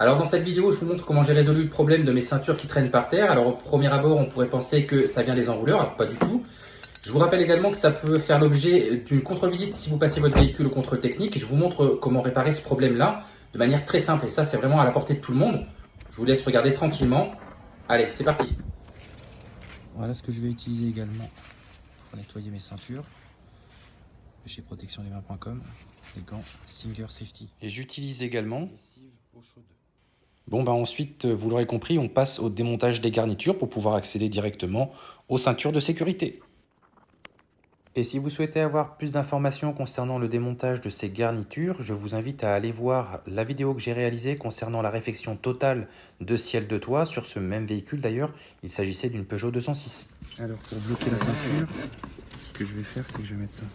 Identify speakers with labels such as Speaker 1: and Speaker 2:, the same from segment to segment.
Speaker 1: Alors dans cette vidéo, je vous montre comment j'ai résolu le problème de mes ceintures qui traînent par terre. Alors au premier abord, on pourrait penser que ça vient des enrouleurs, alors pas du tout. Je vous rappelle également que ça peut faire l'objet d'une contre-visite si vous passez votre véhicule au contrôle technique. Je vous montre comment réparer ce problème-là de manière très simple. Et ça, c'est vraiment à la portée de tout le monde. Je vous laisse regarder tranquillement. Allez, c'est parti. Voilà ce que je vais utiliser également pour nettoyer mes ceintures. Chez protectionlesmains.com, les gants Singer Safety. Et j'utilise également eau chaude. Bon, ensuite, vous l'aurez compris, on passe au démontage des garnitures pour pouvoir accéder directement aux ceintures de sécurité. Et si vous souhaitez avoir plus d'informations concernant le démontage de ces garnitures, je vous invite à aller voir la vidéo que j'ai réalisée concernant la réfection totale de ciel de toit sur ce même véhicule d'ailleurs. Il s'agissait d'une Peugeot 206. Alors pour bloquer la ceinture, ce que je vais faire, c'est que je vais mettre ça.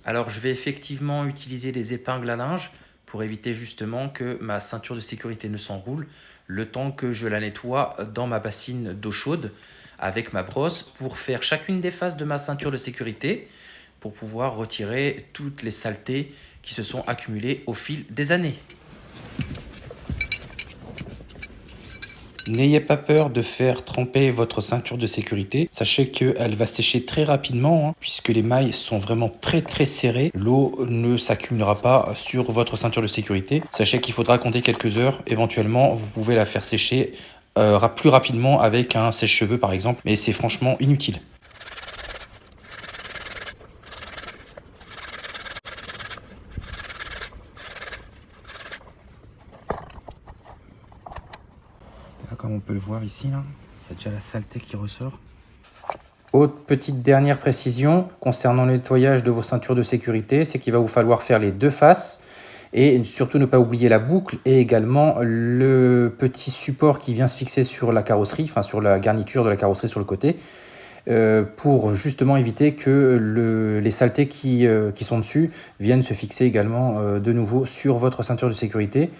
Speaker 1: Alors je vais effectivement utiliser les épingles à linge pour éviter justement que ma ceinture de sécurité ne s'enroule le temps que je la nettoie dans ma bassine d'eau chaude avec ma brosse pour faire chacune des faces de ma ceinture de sécurité pour pouvoir retirer toutes les saletés qui se sont accumulées au fil des années. N'ayez pas peur de faire tremper votre ceinture de sécurité. Sachez qu'elle va sécher très rapidement puisque les mailles sont vraiment très serrées. L'eau ne s'accumulera pas sur votre ceinture de sécurité. Sachez qu'il faudra compter quelques heures. Éventuellement, vous pouvez la faire sécher plus rapidement avec un sèche-cheveux par exemple. Mais c'est franchement inutile. Comme on peut le voir ici, là, il y a déjà la saleté qui ressort. Autre petite dernière précision concernant le nettoyage de vos ceintures de sécurité, c'est qu'il va vous falloir faire les deux faces et surtout ne pas oublier la boucle et également le petit support qui vient se fixer sur la carrosserie, enfin sur la garniture de la carrosserie sur le côté, pour justement éviter que les saletés qui sont dessus viennent se fixer également de nouveau sur votre ceinture de sécurité.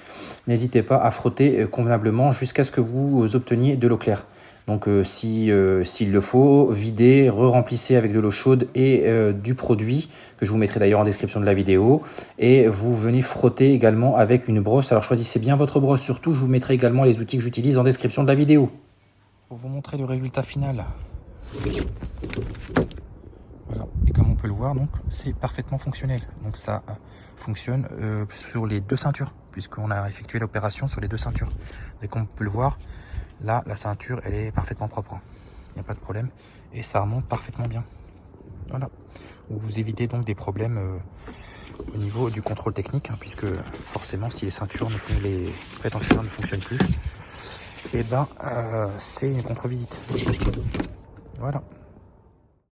Speaker 1: N'hésitez pas à frotter convenablement jusqu'à ce que vous obteniez de l'eau claire. Donc s'il le faut, videz, re-remplissez avec de l'eau chaude et du produit, que je vous mettrai d'ailleurs en description de la vidéo. Et vous venez frotter également avec une brosse. Alors choisissez bien votre brosse surtout, je vous mettrai également les outils que j'utilise en description de la vidéo. Pour vous montrer le résultat final. Voilà, et comme on peut le voir, donc c'est parfaitement fonctionnel. Donc ça fonctionne sur les deux ceintures, puisqu'on a effectué l'opération sur les deux ceintures. Et comme on peut le voir, là la ceinture elle est parfaitement propre. Il n'y a pas de problème et ça remonte parfaitement bien. Voilà. Vous évitez donc des problèmes au niveau du contrôle technique, puisque forcément si les ceintures les rétentionnaires ne fonctionnent plus, et c'est une contre-visite. Voilà.